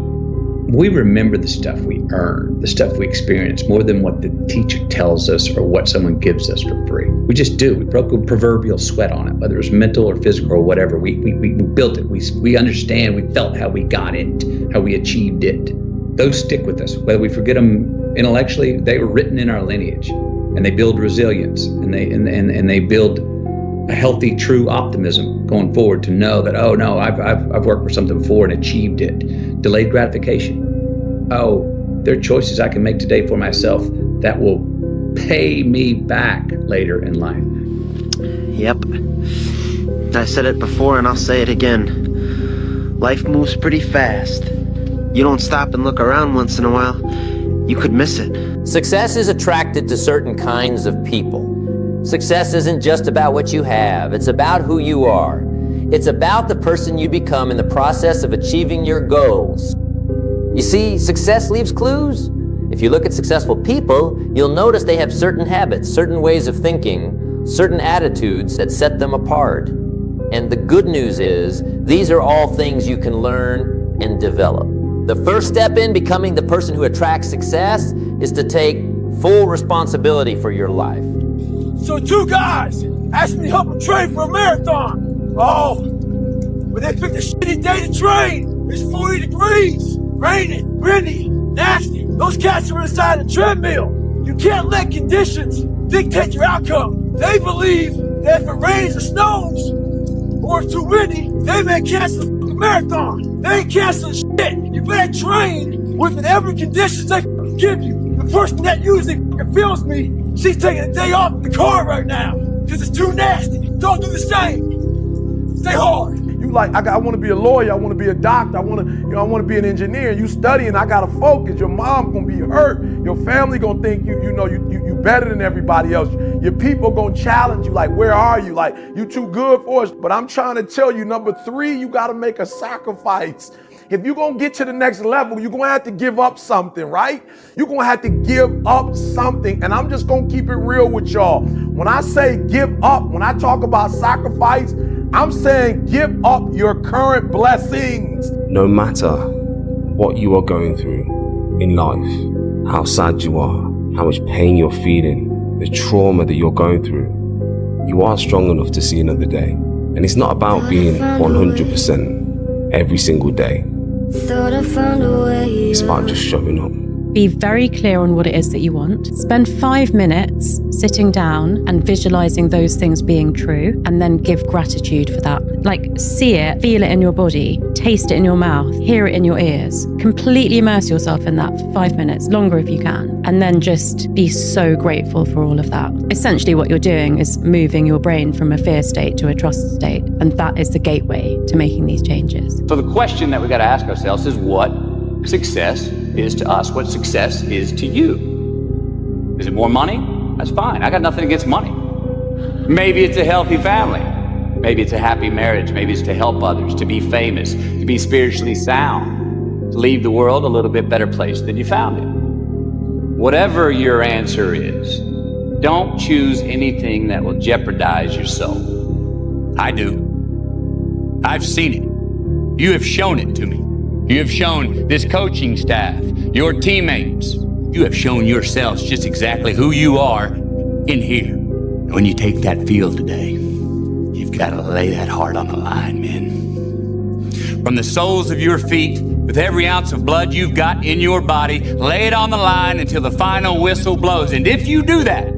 We remember the stuff we earn, the stuff we experience, more than what the teacher tells us or what someone gives us for free. We just do. We broke a proverbial sweat on it, whether it was mental or physical or whatever. We built it. We understand. We felt how we got it, how we achieved it. Those stick with us. Whether we forget them intellectually, they were written in our lineage, and they build resilience, and they build a healthy, true optimism going forward to know that, oh no, I've worked for something before and achieved it. Delayed gratification. Oh, there are choices I can make today for myself that will pay me back later in life. Yep. I said it before and I'll say it again. Life moves pretty fast. You don't stop and look around once in a while, you could miss it. Success is attracted to certain kinds of people. Success isn't just about what you have, it's about who you are. It's about the person you become in the process of achieving your goals. You see, success leaves clues. If you look at successful people, you'll notice they have certain habits, certain ways of thinking, certain attitudes that set them apart. And the good news is, these are all things you can learn and develop. The first step in becoming the person who attracts success is to take full responsibility for your life. So two guys asked me to help them train for a marathon. Oh, when they picked a shitty day to train, it's 40 degrees, raining, windy, nasty. Those cats are inside the treadmill. You can't let conditions dictate your outcome. They believe that if it rains or snows, or it's too windy, they may cancel the marathon. They ain't canceling shit. You better train within every condition they can give you. The person that usually feels me, she's taking a day off in the car right now because it's too nasty. Don't do the same. Stay hard. You like, I want to be a lawyer, I want to be a doctor, I want to be an engineer. You studying, I gotta focus. Your mom gonna be hurt. Your family gonna think you better than everybody else. Your people gonna challenge you, like, where are you? Like, you too good for us. But I'm trying to tell you, number 3, you gotta make a sacrifice. If you're gonna get to the next level, you're gonna have to give up something, right? You're gonna have to give up something. And I'm just gonna keep it real with y'all. When I say give up, when I talk about sacrifice, I'm saying give up your current blessings. No matter what you are going through in life, how sad you are, how much pain you're feeling, the trauma that you're going through, you are strong enough to see another day. And it's not about being 100% every single day. It's about just showing up. Be very clear on what it is that you want. Spend 5 minutes sitting down and visualizing those things being true, and then give gratitude for that. Like, see it, feel it in your body, taste it in your mouth, hear it in your ears. Completely immerse yourself in that for 5 minutes, longer if you can, and then just be so grateful for all of that. Essentially what you're doing is moving your brain from a fear state to a trust state, and that is the gateway to making these changes. So the question that we got to ask ourselves is, what success is to us? What success is to you? Is it more money? That's fine. I got nothing against money. Maybe it's a healthy family. Maybe it's a happy marriage. Maybe it's to help others, to be famous, to be spiritually sound, to leave the world a little bit better place than you found it. Whatever your answer is, don't choose anything that will jeopardize your soul. I do. I've seen it. You have shown it to me. You have shown this coaching staff, your teammates. You have shown yourselves just exactly who you are in here. And when you take that field today, you've got to lay that heart on the line, men. From the soles of your feet, with every ounce of blood you've got in your body, lay it on the line until the final whistle blows. And if you do that,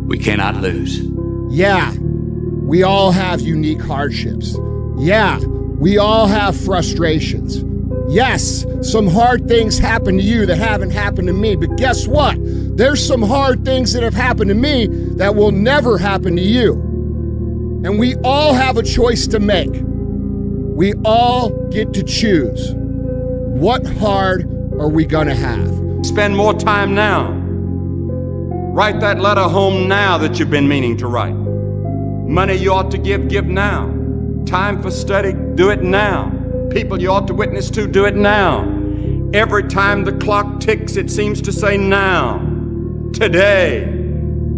we cannot lose. Yeah, we all have unique hardships. Yeah, we all have frustrations. Yes, some hard things happen to you that haven't happened to me, but guess what? There's some hard things that have happened to me that will never happen to you. And we all have a choice to make. We all get to choose. What hard are we gonna have? Spend more time now. Write that letter home now that you've been meaning to write. Money you ought to give now. Time for study, do it now. People you ought to witness to, do it now. Every time the clock ticks, it seems to say now. Today,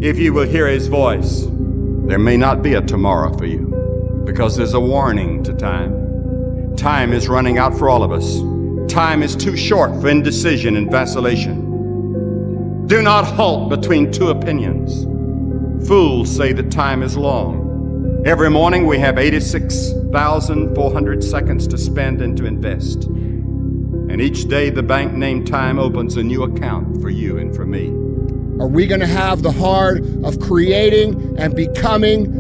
if you will hear his voice, there may not be a tomorrow for you, because there's a warning to time. Time is running out for all of us. Time is too short for indecision and vacillation. Do not halt between two opinions. Fools say that time is long. Every morning we have 86,400 seconds to spend and to invest. And each day the bank named time opens a new account for you and for me. Are we going to have the heart of creating and becoming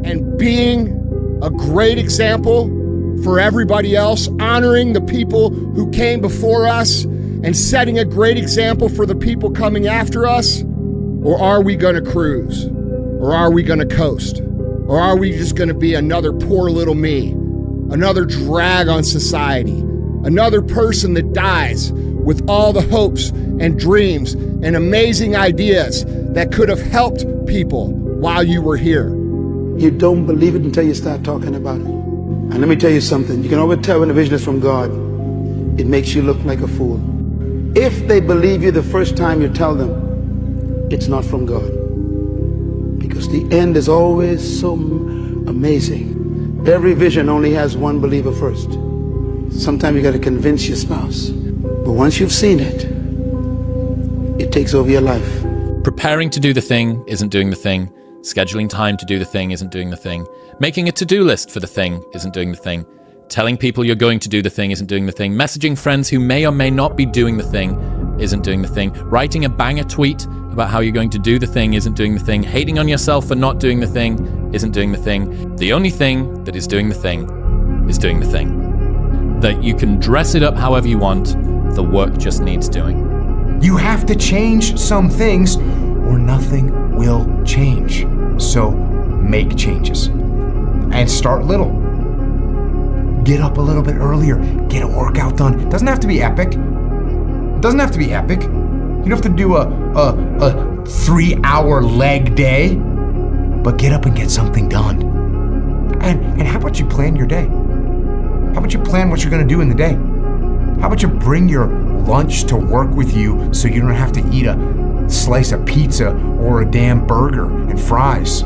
and being a great example for everybody else, honoring the people who came before us and setting a great example for the people coming after us? Or are we going to cruise? Or are we going to coast? Or are we just going to be another poor little me, another drag on society, another person that dies with all the hopes and dreams and amazing ideas that could have helped people while you were here? You don't believe it until you start talking about it. And let me tell you something, you can always tell when a vision is from God. It makes you look like a fool. If they believe you the first time you tell them, it's not from God. Because the end is always so amazing. Every vision only has one believer first. Sometimes you got to convince your spouse. But once you've seen it, it takes over your life. Preparing to do the thing isn't doing the thing. Scheduling time to do the thing isn't doing the thing. Making a to-do list for the thing isn't doing the thing. Telling people you're going to do the thing isn't doing the thing. Messaging friends who may or may not be doing the thing isn't doing the thing. Writing a banger tweet about how you're going to do the thing isn't doing the thing. Hating on yourself for not doing the thing isn't doing the thing. The only thing that is doing the thing is doing the thing. That you can dress it up however you want, the work just needs doing. You have to change some things or nothing will change. So make changes and start little. Get up a little bit earlier, get a workout done. Doesn't have to be epic. Doesn't have to be epic. You don't have to do a 3-hour leg day, but get up and get something done. And how about you plan your day? How about you plan what you're gonna do in the day? How about you bring your lunch to work with you so you don't have to eat a slice of pizza or a damn burger and fries?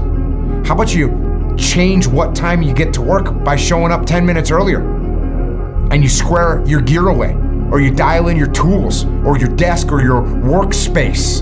How about you change what time you get to work by showing up 10 minutes earlier? And you square your gear away, or you dial in your tools, or your desk, or your workspace.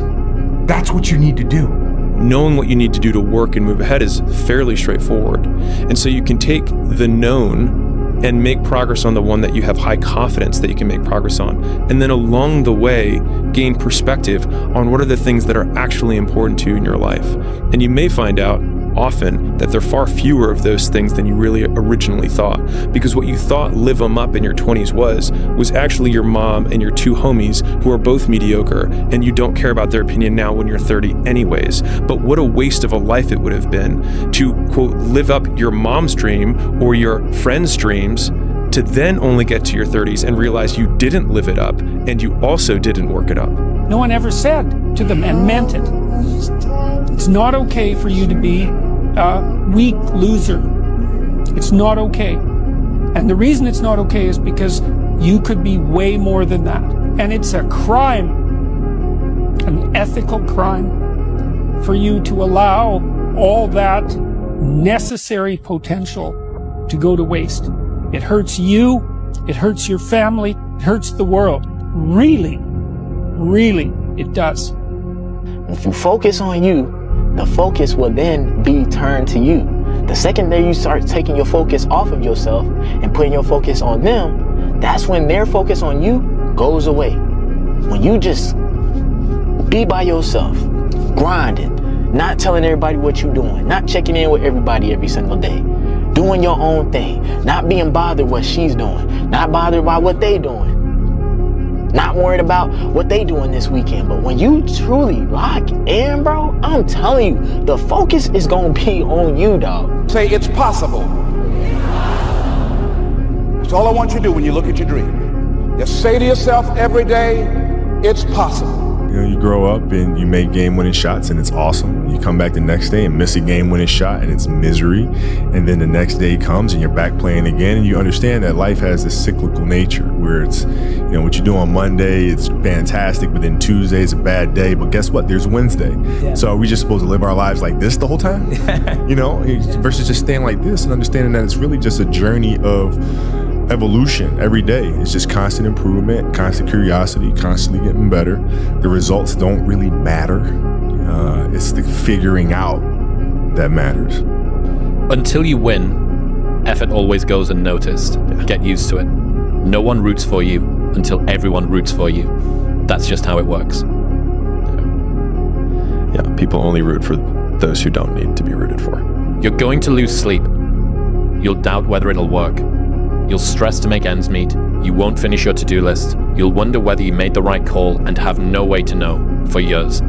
That's what you need to do. Knowing what you need to do to work and move ahead is fairly straightforward. And so you can take the known and make progress on the one that you have high confidence that you can make progress on. And then along the way, gain perspective on what are the things that are actually important to you in your life. And you may find out often that there are far fewer of those things than you really originally thought, because what you thought live 'em up in your 20s was actually your mom and your two homies who are both mediocre, and you don't care about their opinion now when you're 30 anyways. But what a waste of a life it would have been to, quote, live up your mom's dream or your friend's dreams to then only get to your 30s and realize you didn't live it up and you also didn't work it up. No one ever said to them and meant it, it's not okay for you to be a weak loser. It's not okay. And the reason it's not okay is because you could be way more than that. And it's a crime, an ethical crime, for you to allow all that necessary potential to go to waste. It hurts you, it hurts your family, it hurts the world. Really, really, it does. If you focus on you, the focus will then be turned to you. The second that you start taking your focus off of yourself and putting your focus on them, that's when their focus on you goes away. When you just be by yourself, grinding, not telling everybody what you're doing, not checking in with everybody every single day, doing your own thing, not being bothered what she's doing, not bothered by what they doing, not worried about what they doing this weekend. But when you truly lock in, bro, I'm telling you, the focus is gonna be on you, dog. Say it's possible. That's all I want you to do when you look at your dream. Just say to yourself every day, it's possible. You know, you grow up and you make game-winning shots and it's awesome. You come back the next day and miss a game-winning shot and it's misery. And then the next day comes and you're back playing again, and you understand that life has this cyclical nature where it's, you know, what you do on Monday, it's fantastic, but then Tuesday is a bad day. But guess what? There's Wednesday. Yeah. So are we just supposed to live our lives like this the whole time? You know, versus just staying like this and understanding that it's really just a journey of evolution every day. It's just constant improvement, constant curiosity, constantly getting better. The results don't really matter. It's the figuring out that matters. Until you win, effort always goes unnoticed. Get used to it. No one roots for you until everyone roots for you. That's just how it works. Yeah, people only root for those who don't need to be rooted for. You're going to lose sleep. You'll doubt whether it'll work. You'll stress to make ends meet. You won't finish your to-do list. You'll wonder whether you made the right call and have no way to know for years.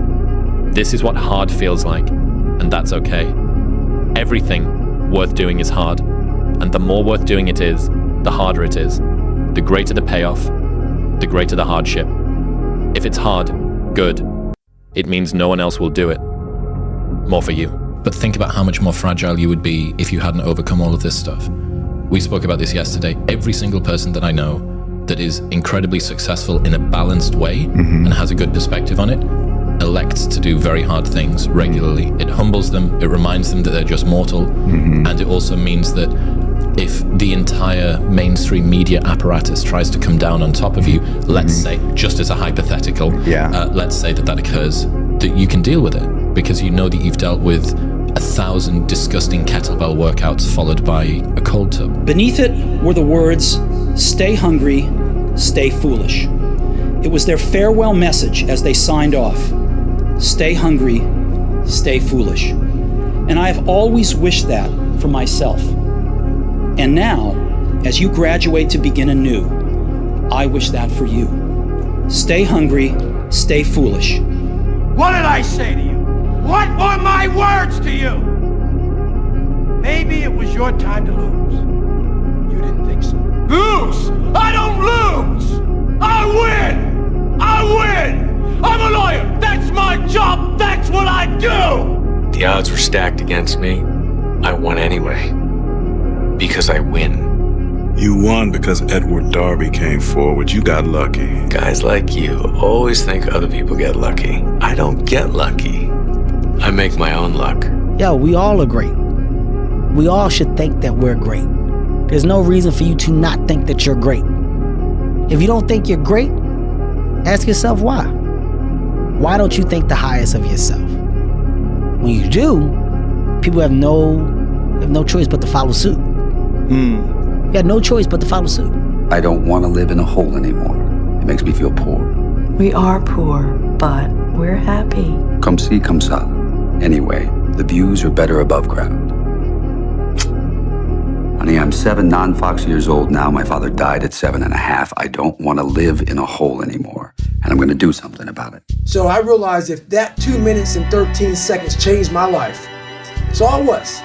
This is what hard feels like, and that's okay. Everything worth doing is hard, and the more worth doing it is, the harder it is. The greater the payoff, the greater the hardship. If it's hard, good. It means no one else will do it. More for you. But think about how much more fragile you would be if you hadn't overcome all of this stuff. We spoke about this yesterday. Every single person that I know that is incredibly successful in a balanced way and has a good perspective on it elects to do very hard things regularly. It humbles them, it reminds them that they're just mortal, and it also means that if the entire mainstream media apparatus tries to come down on top of you, let's say, just as a hypothetical, let's say that occurs, that you can deal with it because you know that you've dealt with 1,000 disgusting kettlebell workouts followed by a cold tub. Beneath it were the words, "Stay hungry, stay foolish." It was their farewell message as they signed off. Stay hungry, stay foolish. And I have always wished that for myself. And now, as you graduate to begin anew, I wish that for you. Stay hungry, stay foolish. What did I say to you? What were my words to you? Maybe it was your time to lose. You didn't think so. Lose! I don't lose! I win! I win! I'm a lawyer! That's my job! That's what I do! The odds were stacked against me. I won anyway. Because I win. You won because Edward Darby came forward. You got lucky. Guys like you always think other people get lucky. I don't get lucky. I make my own luck. Yo, we all are great. We all should think that we're great. There's no reason for you to not think that you're great. If you don't think you're great, ask yourself why. Why don't you think the highest of yourself? When you do, people have no choice but to follow suit. You got no choice but to follow suit. I don't want to live in a hole anymore. It makes me feel poor. We are poor, but we're happy. Come see, come sa. Anyway, the views are better above ground. Honey, I'm 7 non-Fox years old now. My father died at 7.5. I don't want to live in a hole anymore. And I'm going to do something about it. So I realized if that 2 minutes and 13 seconds changed my life, that's all it was.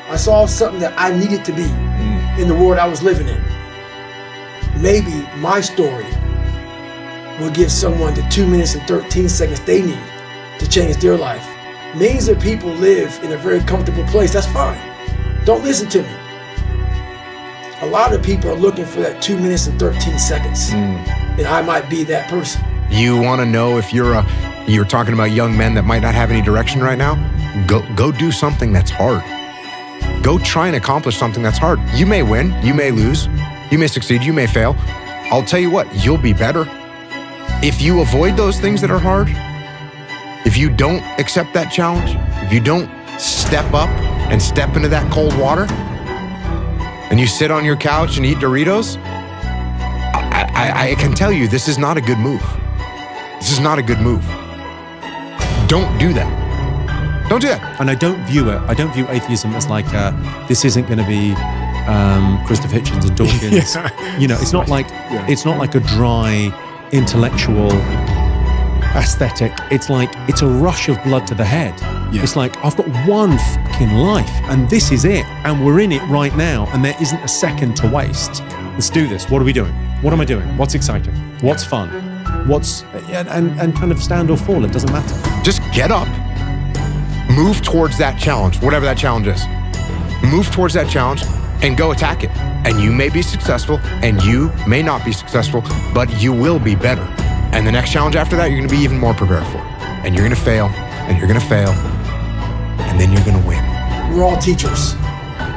I saw something that I needed to be in the world I was living in. Maybe my story will give someone the 2 minutes and 13 seconds they need to change their life. Millions of people live in a very comfortable place. That's fine. Don't listen to me. A lot of people are looking for that 2 minutes and 13 seconds. And I might be that person. You want to know if you're talking about young men that might not have any direction right now? Go do something that's hard. Go try and accomplish something that's hard. You may win, you may lose, you may succeed, you may fail. I'll tell you what, you'll be better. If you avoid those things that are hard, if you don't accept that challenge, if you don't step up and step into that cold water, and you sit on your couch and eat Doritos, I can tell you this is not a good move. This is not a good move. Don't do that. Don't do that. And I don't view atheism as like this isn't going to be Christopher Hitchens and Dawkins. Yeah. You know, it's not like a dry intellectual aesthetic. It's like it's a rush of blood to the head. Yeah. It's like I've got one fucking life and this is it, and we're in it right now, and there isn't a second to waste. Let's do this. What are we doing? What am I doing? What's exciting? What's fun? And kind of stand or fall. It doesn't matter. Just get up. Move towards that challenge, whatever that challenge is. Move towards that challenge and go attack it. And you may be successful and you may not be successful, but you will be better. And the next challenge after that, you're going to be even more prepared for. And you're going to fail, and you're going to fail, and then you're going to win. We're all teachers.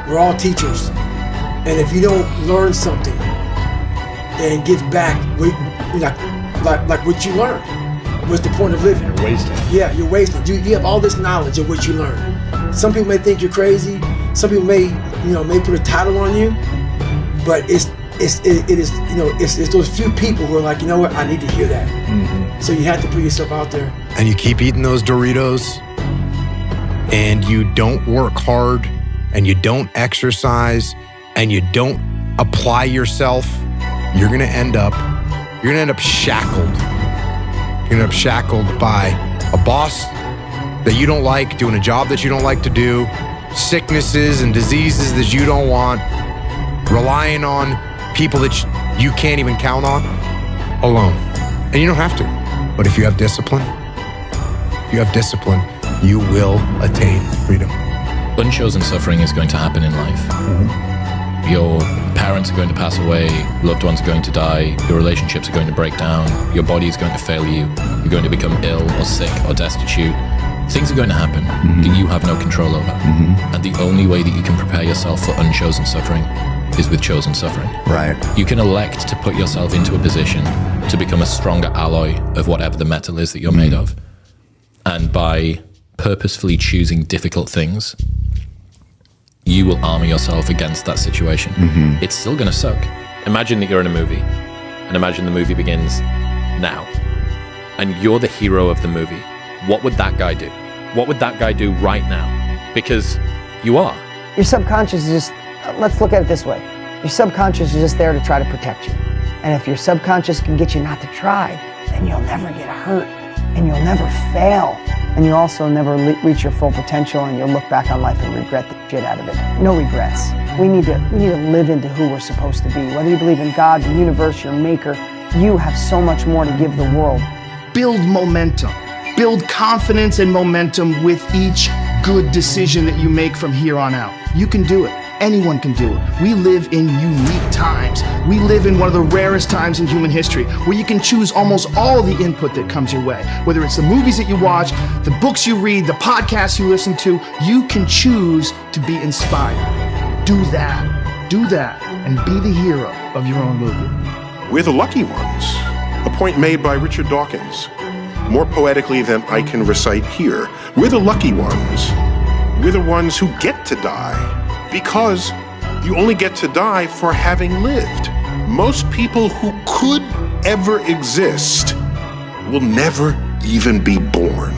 We're all teachers. And if you don't learn something and give back, like what you learned, what's the point of living? You're wasting. Yeah, you're wasting. You have all this knowledge of what you learned. Some people may think you're crazy. Some people may put a title on you, but it is those few people who are like, you know what, I need to hear that. Mm-hmm. So you have to put yourself out there. And you keep eating those Doritos, and you don't work hard, and you don't exercise, and you don't apply yourself, you're gonna end up shackled. You're gonna end up shackled by a boss that you don't like, doing a job that you don't like to do, sicknesses and diseases that you don't want, relying on people that you can't even count on, alone. And you don't have to. But if you have discipline, you will attain freedom. Unchosen suffering is going to happen in life. Mm-hmm. Your parents are going to pass away, loved ones are going to die, your relationships are going to break down, your body is going to fail you, you're going to become ill or sick or destitute. Things are going to happen that you have no control over. Mm-hmm. And the only way that you can prepare yourself for unchosen suffering is with chosen suffering. Right. You can elect to put yourself into a position to become a stronger alloy of whatever the metal is that you're made of. And by purposefully choosing difficult things, you will armor yourself against that situation. Mm-hmm. It's still going to suck. Imagine that you're in a movie, and imagine the movie begins now, and you're the hero of the movie. What would that guy do? What would that guy do right now? because you are. Your subconscious is just, let's look at it this way. Your subconscious is just there to try to protect you. And if your subconscious can get you not to try, then you'll never get hurt and you'll never fail. And you also never reach your full potential, and you'll look back on life and regret the shit out of it. No regrets. We need to live into who we're supposed to be. Whether you believe in God, the universe, your maker, you have so much more to give the world. Build momentum. Build confidence and momentum with each good decision that you make from here on out. You can do it. Anyone can do it. We live in unique times. We live in one of the rarest times in human history where you can choose almost all the input that comes your way. Whether it's the movies that you watch, the books you read, the podcasts you listen to, you can choose to be inspired. Do that. Do that and be the hero of your own movie. We're the lucky ones. A point made by Richard Dawkins. More poetically than I can recite here. We're the lucky ones. We're the ones who get to die. Because you only get to die for having lived. Most people who could ever exist will never even be born.